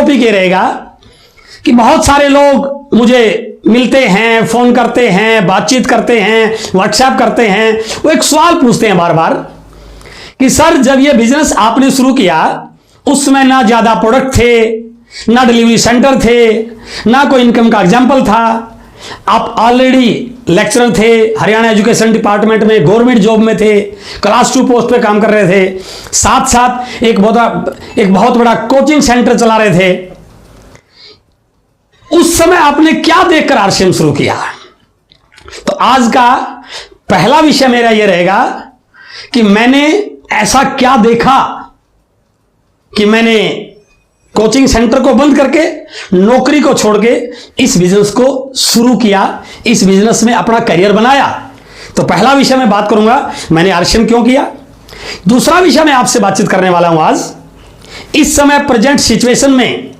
Topic ये रहेगा कि बहुत सारे लोग मुझे मिलते हैं, फोन करते हैं, बातचीत करते हैं, व्हाट्सएप करते हैं। वो एक सवाल पूछते हैं बार बार कि सर, जब ये बिजनेस आपने शुरू किया उसमें ना ज्यादा प्रोडक्ट थे, ना डिलीवरी सेंटर थे, ना कोई इनकम का एग्जाम्पल था, आप ऑलरेडी लेक्चरर थे, हरियाणा एजुकेशन डिपार्टमेंट में गवर्नमेंट जॉब में थे, क्लास 2 पोस्ट पे काम कर रहे थे, साथ साथ एक बहुत बड़ा कोचिंग सेंटर चला रहे थे। उस समय आपने क्या देखकर आरसीएम शुरू किया? तो आज का पहला विषय मेरा यह रहेगा कि मैंने ऐसा क्या देखा कि मैंने कोचिंग सेंटर को बंद करके, नौकरी को छोड़ के इस बिजनेस को शुरू किया, इस बिजनेस में अपना करियर बनाया। तो पहला विषय मैं बात करूंगा मैंने आरसीएम क्यों किया। दूसरा विषय मैं आपसे बातचीत करने वाला हूं आज, इस समय प्रेजेंट सिचुएशन में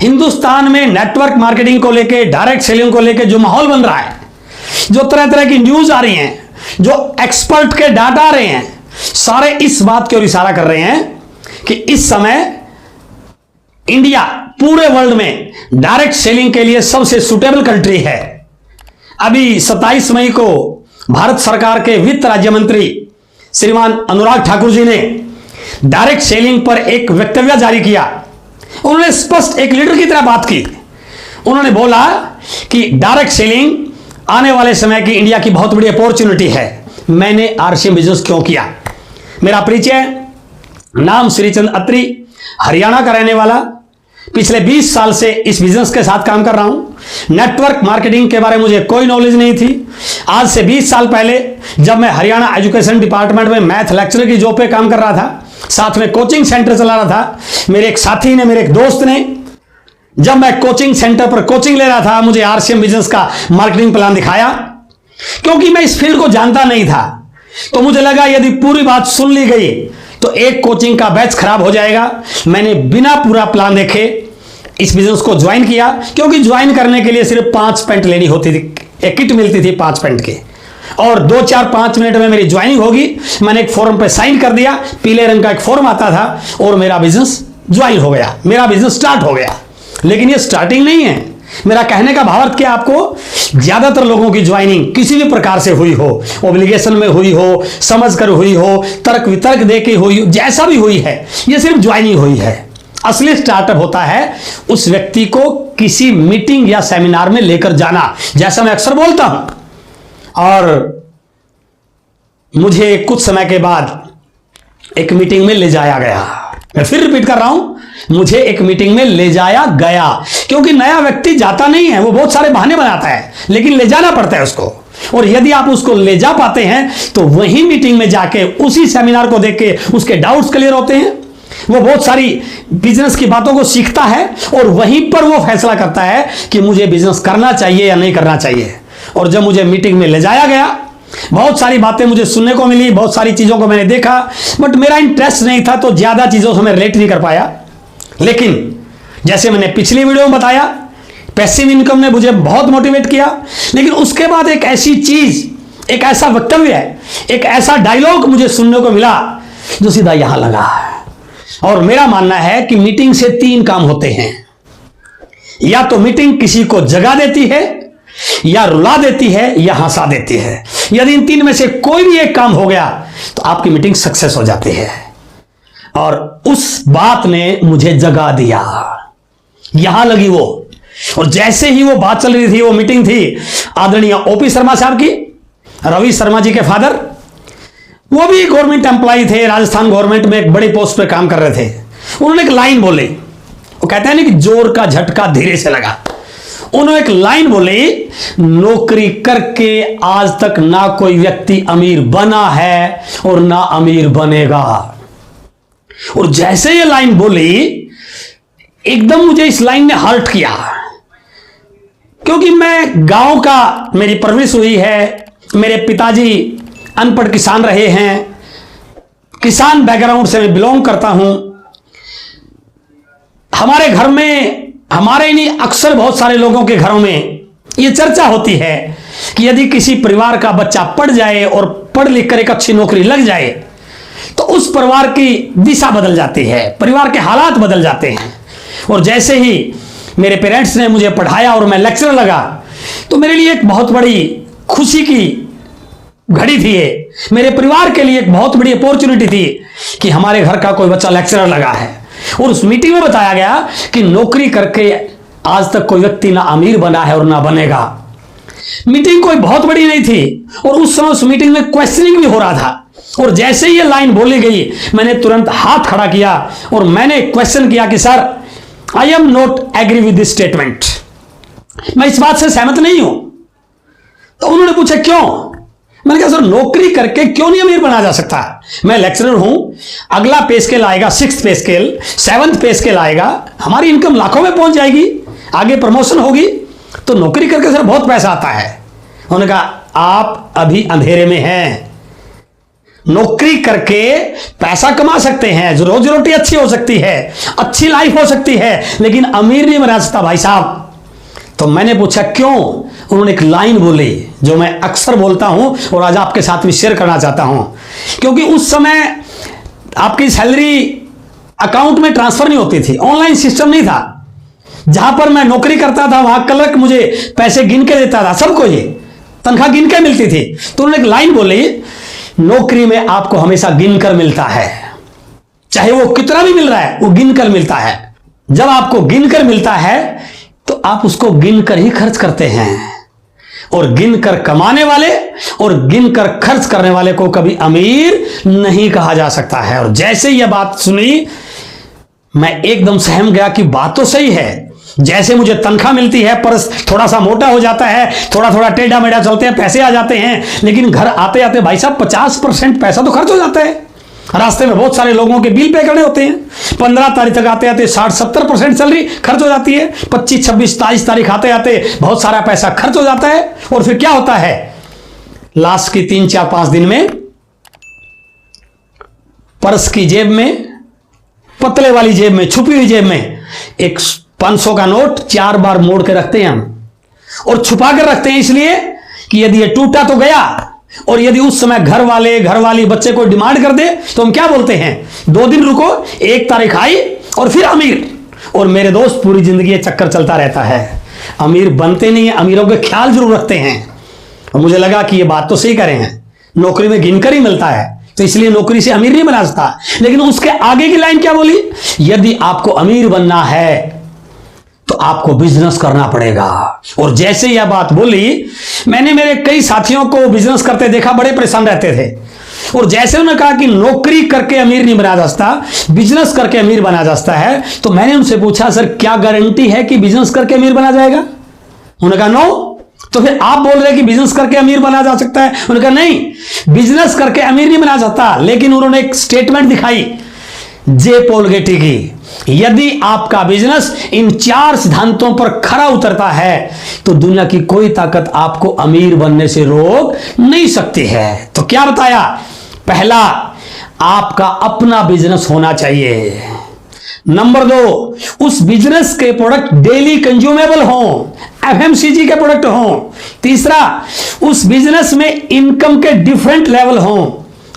हिंदुस्तान में नेटवर्क मार्केटिंग को लेके, डायरेक्ट सेलिंग को लेके जो माहौल बन रहा है, जो तरह तरह की न्यूज आ रही हैं, जो एक्सपर्ट के डाटा आ रहे हैं, सारे इस बात की ओर इशारा कर रहे हैं कि इस समय इंडिया पूरे वर्ल्ड में डायरेक्ट सेलिंग के लिए सबसे सुटेबल कंट्री है। अभी 27 मई को भारत सरकार के वित्त राज्य मंत्री श्रीमान अनुराग ठाकुर जी ने डायरेक्ट सेलिंग पर एक वक्तव्य जारी किया। उन्होंने स्पष्ट एक लीडर की तरह बात की। उन्होंने बोला कि डायरेक्ट सेलिंग आने वाले समय की इंडिया की बहुत बड़ी अपॉर्चुनिटी है। मैंने आरसीएम बिजनेस क्यों किया? मेरा परिचय, नाम श्रीचंद अत्री, हरियाणा का रहने वाला, पिछले 20 साल से इस बिजनेस के साथ काम कर रहा हूं। नेटवर्क मार्केटिंग के बारे में मुझे कोई नॉलेज नहीं थी। आज से 20 साल पहले जब मैं हरियाणा एजुकेशन डिपार्टमेंट में मैथ लेक्चरर की जॉब पे काम कर रहा था, साथ में कोचिंग सेंटर चला रहा था, मेरे एक साथी ने, मेरे एक दोस्त ने, जब मैं कोचिंग सेंटर पर कोचिंग ले रहा था, मुझे आरसीएम बिजनेस का मार्केटिंग प्लान दिखाया। क्योंकि मैं इस फील्ड को जानता नहीं था, तो मुझे लगा यदि पूरी बात सुन ली गई तो एक कोचिंग का बैच खराब हो जाएगा। मैंने बिना पूरा प्लान देखे इस बिजनेस को ज्वाइन किया, क्योंकि ज्वाइन करने के लिए सिर्फ 5 पेंट लेनी होती थी, एक किट मिलती थी 5 पेंट के, और 2, 4, 5 मिनट में मेरी ज्वाइनिंग होगी। मैंने एक फॉर्म पे साइन कर दिया, पीले रंग का एक फॉर्म आता था, और मेरा बिजनेस ज्वाइन हो गया, मेरा बिजनेस स्टार्ट हो गया। लेकिन ये स्टार्टिंग नहीं है। मेरा कहने का भावार्थ क्या, आपको ज्यादातर लोगों की ज्वाइनिंग किसी भी प्रकार से हुई हो, ऑब्लिगेशन में हुई हो, समझकर हुई हो, तर्क वितर्क दे के हुई हो, जैसा भी हुई है, ये सिर्फ ज्वाइनिंग हुई है। असली स्टार्टअप होता है उस व्यक्ति को किसी मीटिंग या सेमिनार में लेकर जाना, जैसा मैं अक्सर बोलता हूं। और मुझे कुछ समय के बाद एक मीटिंग में ले जाया गया। मैं फिर रिपीट कर रहा हूं, मुझे एक मीटिंग में ले जाया गया, क्योंकि नया व्यक्ति जाता नहीं है, वो बहुत सारे बहाने बनाता है, लेकिन ले जाना पड़ता है उसको। और यदि आप उसको ले जा पाते हैं तो वही मीटिंग में जाके, उसी सेमिनार को देख के उसके डाउट्स क्लियर होते हैं, वो बहुत सारी बिजनेस की बातों को सीखता है, और वहीं पर वो फैसला करता है कि मुझे बिजनेस करना चाहिए या नहीं करना चाहिए। और जब मुझे मीटिंग में ले जाया गया, बहुत सारी बातें मुझे सुनने को मिली, बहुत सारी चीजों को मैंने देखा, बट मेरा इंटरेस्ट नहीं था, तो ज्यादा चीजों से मैं रिलेट नहीं कर पाया। लेकिन जैसे मैंने पिछली वीडियो में बताया, पैसिव इनकम ने मुझे बहुत मोटिवेट किया। लेकिन उसके बाद एक ऐसी चीज, एक ऐसा वक्तव्य, एक ऐसा डायलॉग मुझे सुनने को मिला जो सीधा यहां लगा। और मेरा मानना है कि मीटिंग से 3 काम होते हैं। या तो मीटिंग किसी को जगा देती है, या रुला देती है, या हंसा देती है। यदि इन 3 में से कोई भी एक काम हो गया तो आपकी मीटिंग सक्सेस हो जाती है। और उस बात ने मुझे जगा दिया, यहां लगी वो। और जैसे ही वो बात चल रही थी, वो मीटिंग थी आदरणीय ओपी शर्मा साहब की, रवि शर्मा जी के फादर, वो भी गवर्नमेंट एम्प्लॉय थे, राजस्थान गवर्नमेंट में एक बड़ी पोस्ट पे काम कर रहे थे। उन्होंने एक लाइन बोली, वो कहते हैं ना कि जोर का झटका धीरे से लगा। उन्होंने एक लाइन बोली, नौकरी करके आज तक ना कोई व्यक्ति अमीर बना है और ना अमीर बनेगा। और जैसे ये लाइन बोली, एकदम मुझे इस लाइन ने हर्ट किया, क्योंकि मैं गांव का, मेरी परवरिश हुई है, मेरे पिताजी अनपढ़ किसान रहे हैं, किसान बैकग्राउंड से मैं बिलोंग करता हूं। हमारे घर में, हमारे नहीं, अक्सर बहुत सारे लोगों के घरों में यह चर्चा होती है कि यदि किसी परिवार का बच्चा पढ़ जाए और पढ़ लिख कर एक अच्छी नौकरी लग जाए तो उस परिवार की दिशा बदल जाती है, परिवार के हालात बदल जाते हैं। और जैसे ही मेरे पेरेंट्स ने मुझे पढ़ाया और मैं लेक्चरर लगा, तो मेरे लिए एक बहुत बड़ी खुशी की घड़ी थी ये। मेरे परिवार के लिए एक बहुत बड़ी अपॉर्चुनिटी थी कि हमारे घर का कोई बच्चा लेक्चरर लगा है। और उस मीटिंग में बताया गया कि नौकरी करके आज तक कोई व्यक्ति ना अमीर बना है और ना बनेगा। मीटिंग कोई बहुत बड़ी नहीं थी और उस समय उस मीटिंग में क्वेश्चनिंग भी हो रहा था। और जैसे ही ये लाइन बोली गई, मैंने तुरंत हाथ खड़ा किया और मैंने क्वेश्चन किया कि sir, I am not agree with this statement, मैं इस बात से सहमत नहीं हूं। तो उन्होंने पूछा क्यों? मैंने कहा सर, नौकरी करके क्यों नहीं अमीर बना जा सकता? मैं लेक्चरर हूं, अगला पे स्केल आएगा 6th पे स्केल, 7th पे स्केल आएगा, हमारी इनकम लाखों में पहुंच जाएगी, आगे प्रमोशन होगी, तो नौकरी करके सर बहुत पैसा आता है। उन्होंने कहा आप अभी अंधेरे में हैं। नौकरी करके पैसा कमा सकते हैं, रोजी रोटी अच्छी हो सकती है, अच्छी लाइफ हो सकती है, लेकिन अमीर नहीं बना सकता भाई साहब। तो मैंने पूछा क्यों? उन्होंने एक लाइन बोली जो मैं अक्सर बोलता हूं और आज आपके साथ भी शेयर करना चाहता हूं। क्योंकि उस समय आपकी सैलरी अकाउंट में ट्रांसफर नहीं होती थी, ऑनलाइन सिस्टम नहीं था। जहां पर मैं नौकरी करता था वहां क्लर्क मुझे पैसे गिन के देता था, सबको ये तनख्वाह गिन के मिलती थी। तो उन्होंने एक लाइन बोली, नौकरी में आपको हमेशा गिनकर मिलता है, चाहे वो कितना भी मिल रहा है वो गिनकर मिलता है। जब आपको गिनकर मिलता है तो आप उसको गिनकर ही खर्च करते हैं, और गिनकर कमाने वाले और गिनकर खर्च करने वाले को कभी अमीर नहीं कहा जा सकता है। और जैसे यह बात सुनी, मैं एकदम सहम गया कि बात तो सही है। जैसे मुझे तनख्वाह मिलती है, पर्स थोड़ा सा मोटा हो जाता है, थोड़ा थोड़ा टेढ़ा मेढ़ा चलते हैं, पैसे आ जाते हैं, लेकिन घर आते आते भाई साहब 50% पैसा तो खर्च हो जाता है। रास्ते में बहुत सारे लोगों के बिल पे करने होते हैं। 15 तारीख तक आते आते 60-70% सैलरी खर्च हो जाती है। 25, 26, 27 तारीख आते आते बहुत सारा पैसा खर्च हो जाता है। और फिर क्या होता है, लास्ट की 3, 4, 5 दिन में पर्स की जेब में, पतले वाली जेब में, छुपी हुई जेब में एक 500 का नोट 4 बार मोड़ के रखते हैं हम, और छुपा कर रखते हैं इसलिए कि यदि ये टूटा तो गया, और यदि उस समय घर वाली बच्चे को डिमांड कर दे तो हम क्या बोलते हैं, 2 दिन रुको, 1 तारीख आई और फिर अमीर। और मेरे दोस्त, पूरी जिंदगी ये चक्कर चलता रहता है, अमीर बनते नहीं है, अमीरों के ख्याल जरूर रखते हैं। और मुझे लगा कि ये बात तो सही करें हैं, नौकरी में गिनकर ही मिलता है, तो इसलिए नौकरी से अमीर नहीं बना सकता। लेकिन उसके आगे की लाइन क्या बोली, यदि आपको अमीर बनना है तो आपको बिजनेस करना पड़ेगा। और जैसे यह बात बोली, मैंने मेरे कई साथियों को बिजनेस करते देखा, बड़े परेशान रहते थे। और जैसे उन्होंने कहा कि नौकरी करके अमीर नहीं बना जा सकता, बिजनेस करके अमीर बना जा सकता है, तो मैंने उनसे पूछा सर, क्या गारंटी है कि बिजनेस करके अमीर बना जाएगा? उन्होंने कहा नो। तो फिर आप बोल रहे हैं कि बिजनेस करके अमीर बना जा सकता है? उन्होंने कहा नहीं, बिजनेस करके अमीर नहीं बना सकता। लेकिन उन्होंने एक स्टेटमेंट दिखाई जे पॉल गेटी की, यदि आपका बिजनेस इन 4 सिद्धांतों पर खरा उतरता है तो दुनिया की कोई ताकत आपको अमीर बनने से रोक नहीं सकती है। तो क्या बताया? पहला, आपका अपना बिजनेस होना चाहिए। नंबर 2, उस बिजनेस के प्रोडक्ट डेली कंज्यूमेबल हों, एफएमसीजी के प्रोडक्ट हों। तीसरा, उस बिजनेस में इनकम के डिफरेंट लेवल हों।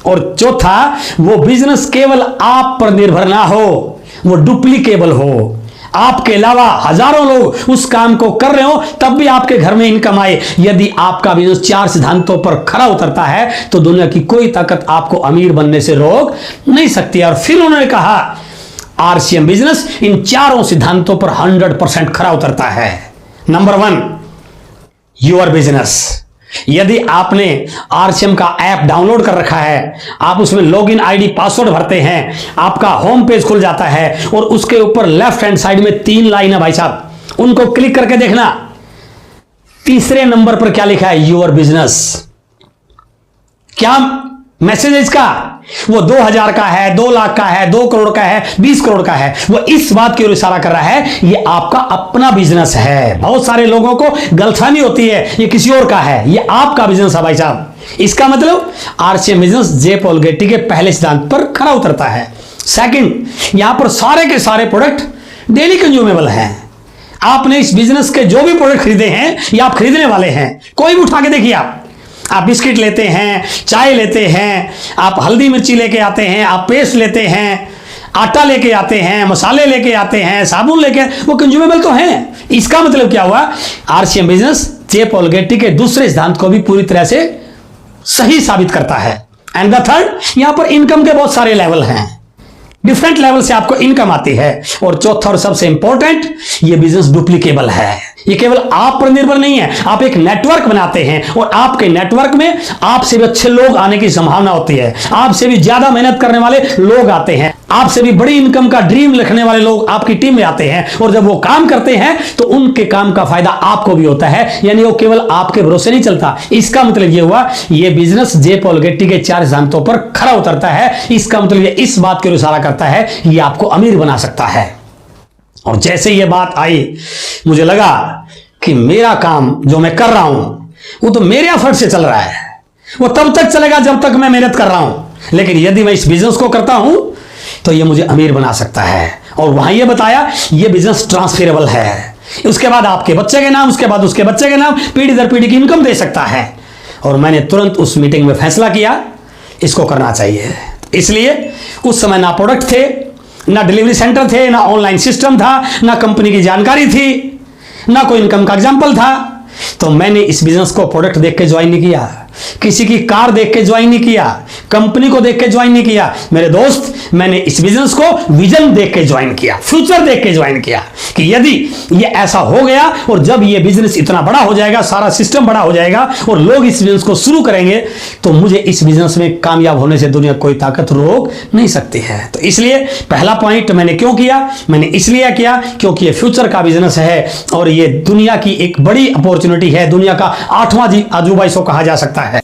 और चौथा, वो बिजनेस केवल आप पर निर्भर ना हो, वो डुप्लीकेबल हो, आपके अलावा हजारों लोग उस काम को कर रहे हो तब भी आपके घर में इनकम आए। यदि आपका बिजनेस 4 सिद्धांतों पर खरा उतरता है तो दुनिया की कोई ताकत आपको अमीर बनने से रोक नहीं सकती। और फिर उन्होंने कहा, आरसीएम बिजनेस इन 4 सिद्धांतों पर 100% खरा उतरता है। Number 1, your business. यदि आपने आरसीएम का ऐप डाउनलोड कर रखा है, आप उसमें लॉगिन आईडी पासवर्ड भरते हैं, आपका होम पेज खुल जाता है और उसके ऊपर लेफ्ट हैंड साइड में 3 लाइन है भाई साहब, उनको क्लिक करके देखना। तीसरे नंबर पर क्या लिखा है, योर बिजनेस। क्या मैसेज है इसका? वो 2000 का है, 2 लाख का है, 2 करोड़ का है, 20 करोड़ का है, वो इस बात की ओर इशारा कर रहा है ये आपका अपना बिजनेस है। बहुत सारे लोगों को गलतफहमी होती है ये किसी और का है, ये आपका बिजनेस है भाई साहब। इसका आरसीएम बिजनेस जे पॉल गेटी के पहले सिद्धांत पर खरा उतरता है। सेकंड, यहां पर सारे के सारे प्रोडक्ट डेली कंज्यूमेबल हैं। आपने इस बिजनेस के जो भी प्रोडक्ट खरीदे हैं या आप खरीदने वाले हैं, कोई भी उठा के देखिए। आप बिस्किट लेते हैं, चाय लेते हैं, आप हल्दी मिर्ची लेके आते हैं, आप पेस्ट लेते हैं, आटा लेके आते हैं, मसाले लेके आते हैं, साबुन लेके, वो कंज्यूमेबल तो हैं। इसका मतलब क्या हुआ, आरसीएम बिजनेस जे पॉल गेटी के दूसरे सिद्धांत को भी पूरी तरह से सही साबित करता है। एंड द थर्ड, यहां पर इनकम के बहुत सारे लेवल हैं, डिफरेंट लेवल से आपको इनकम आती है। और चौथा और सबसे इंपॉर्टेंट, ये बिजनेस डुप्लीकेबल है। ये केवल आप पर निर्भर नहीं है, आप एक नेटवर्क बनाते हैं और आपके नेटवर्क में आपसे भी अच्छे लोग आने की संभावना होती है, आपसे भी ज्यादा मेहनत करने वाले लोग आते हैं, आपसे भी बड़ी इनकम का ड्रीम लिखने वाले लोग आपकी टीम में आते हैं। और जब वो काम करते हैं तो उनके काम का फायदा आपको भी होता है, यानी वो केवल आपके भरोसे नहीं चलता। इसका मतलब ये हुआ, ये बिजनेस जे पॉल गेटी के 4 सिद्धांतों पर खरा उतरता है। इसका मतलब ये इस बात की ओर इशारा करता है, ये आपको अमीर बना सकता है। और जैसे ये बात आई, मुझे लगा कि मेरा काम जो मैं कर रहा हूं वो तो मेरे एफर्ट से चल रहा है, वो तब तक चलेगा जब तक मैं मेहनत कर रहा हूं, लेकिन यदि मैं इस बिजनेस को करता हूं तो ये मुझे अमीर बना सकता है। और वहां ये बताया, ये बिजनेस ट्रांसफरेबल है, उसके बाद आपके बच्चे के नाम, उसके बाद उसके बच्चे के नाम, पीढ़ी दर पीढ़ी की इनकम दे सकता है। और मैंने तुरंत उस मीटिंग में फैसला किया, इसको करना चाहिए। इसलिए उस समय ना प्रोडक्ट थे, ना डिलीवरी सेंटर थे, ना ऑनलाइन सिस्टम था, ना कंपनी की जानकारी थी, ना कोई इनकम का एग्जाम्पल था। तो मैंने इस बिजनेस को प्रोडक्ट देख के ज्वाइन नहीं किया, किसी की कार देख के ज्वाइन नहीं किया, कंपनी को देख के ज्वाइन नहीं किया। मेरे दोस्त, मैंने इस बिजनेस को विजन देख के ज्वाइन किया, फ्यूचर देख के ज्वाइन किया कि यदि ये ऐसा हो गया और जब ये बिजनेस इतना बड़ा हो जाएगा, सारा सिस्टम बड़ा हो जाएगा और लोग इस बिजनेस को शुरू करेंगे, तो मुझे इस बिजनेस में कामयाब होने से दुनिया कोई ताकत रोक नहीं सकती है। तो इसलिए पहला पॉइंट मैंने क्यों किया, मैंने इसलिए किया क्योंकि ये फ्यूचर का बिजनेस है और ये दुनिया की एक बड़ी अपॉर्चुनिटी है, दुनिया का 8वां अजूबा इसको कहा जा सकता है।